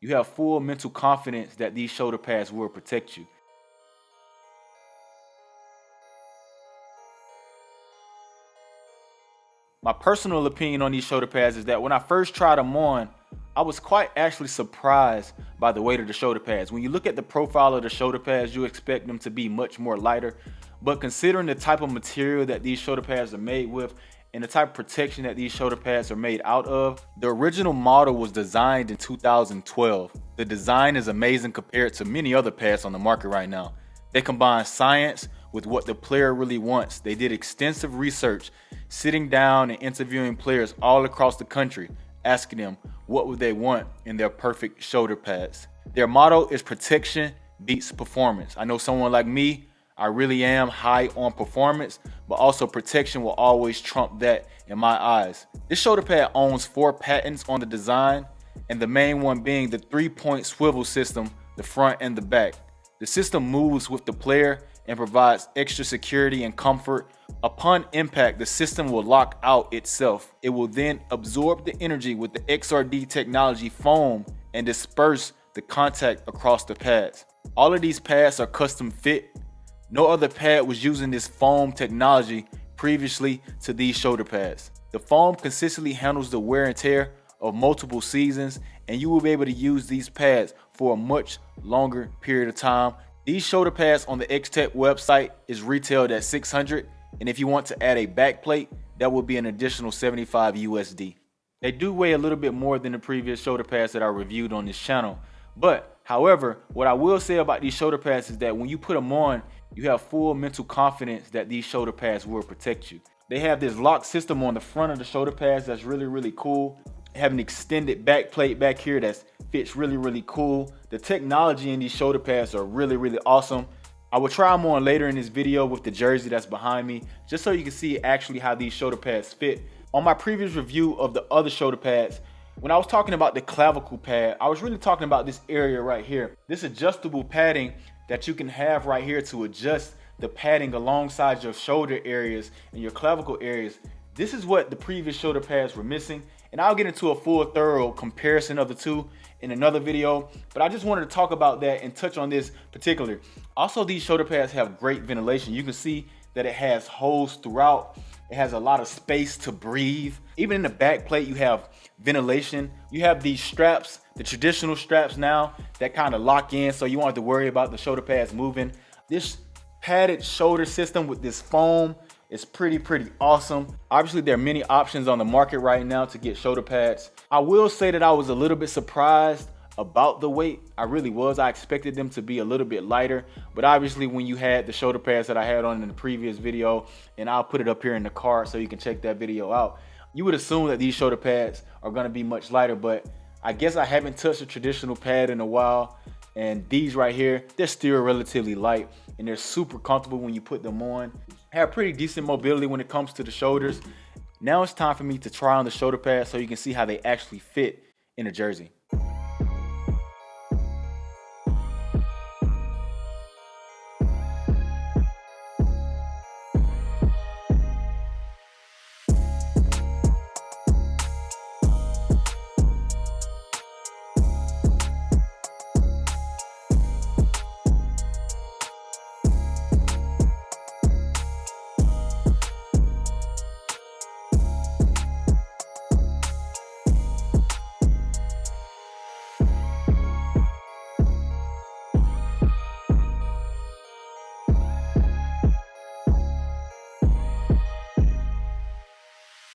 you have full mental confidence that these shoulder pads will protect you. My personal opinion on these shoulder pads is that when I first tried them on, I was quite actually surprised by the weight of the shoulder pads. When you look at the profile of the shoulder pads, you expect them to be much more lighter. But considering the type of material that these shoulder pads are made with and the type of protection that these shoulder pads are made out of, the original model was designed in 2012. The design is amazing compared to many other pads on the market right now. They combine science with what the player really wants. They did extensive research, sitting down and interviewing players all across the country, asking them what would they want in their perfect shoulder pads. Their motto is protection beats performance. I know someone like me, I really am high on performance, but also protection will always trump that in my eyes. This shoulder pad owns 4 patents on the design, and the main one being the 3-point swivel system, the front and the back. The system moves with the player and provides extra security and comfort. Upon impact, the system will lock out itself. It will then absorb the energy with the XRD technology foam and disperse the contact across the pads. All of these pads are custom fit. No other pad was using this foam technology previously to these shoulder pads. The foam consistently handles the wear and tear of multiple seasons, and you will be able to use these pads for a much longer period of time. These shoulder pads on the XTech website is retailed at $600, and if you want to add a back plate, that will be an additional $75 USD. They do weigh a little bit more than the previous shoulder pads that I reviewed on this channel. But however, what I will say about these shoulder pads is that when you put them on, you have full mental confidence that these shoulder pads will protect you. They have this lock system on the front of the shoulder pads that's really cool. They have an extended back plate back here that fits really cool. The technology in these shoulder pads are really awesome. I will try them on later in this video with the jersey that's behind me, just so you can see actually how these shoulder pads fit. On my previous review of the other shoulder pads, when I was talking about the clavicle pad, I was really talking about this area right here. This adjustable padding that you can have right here to adjust the padding alongside your shoulder areas and your clavicle areas. This is what the previous shoulder pads were missing, and I'll get into a full thorough comparison of the two in another video, but I just wanted to talk about that and touch on this particular. Also, these shoulder pads have great ventilation. You can see that it has holes throughout. It has a lot of space to breathe. Even in the back plate, you have ventilation. You have these straps, the traditional straps now, that kind of lock in, so you won't have to worry about the shoulder pads moving. This padded shoulder system with this foam is pretty awesome. Obviously, there are many options on the market right now to get shoulder pads. I will say that I was a little bit surprised about the weight. I really was. I expected them to be a little bit lighter, but obviously when you had the shoulder pads that I had on in the previous video, and I'll put it up here in the card so you can check that video out, you would assume that these shoulder pads are going to be much lighter, but I guess I haven't touched a traditional pad in a while, and these right here, they're still relatively light, and they're super comfortable when you put them on. Have pretty decent mobility when it comes to the shoulders. Now it's time for me to try on the shoulder pads so you can see how they actually fit in a jersey.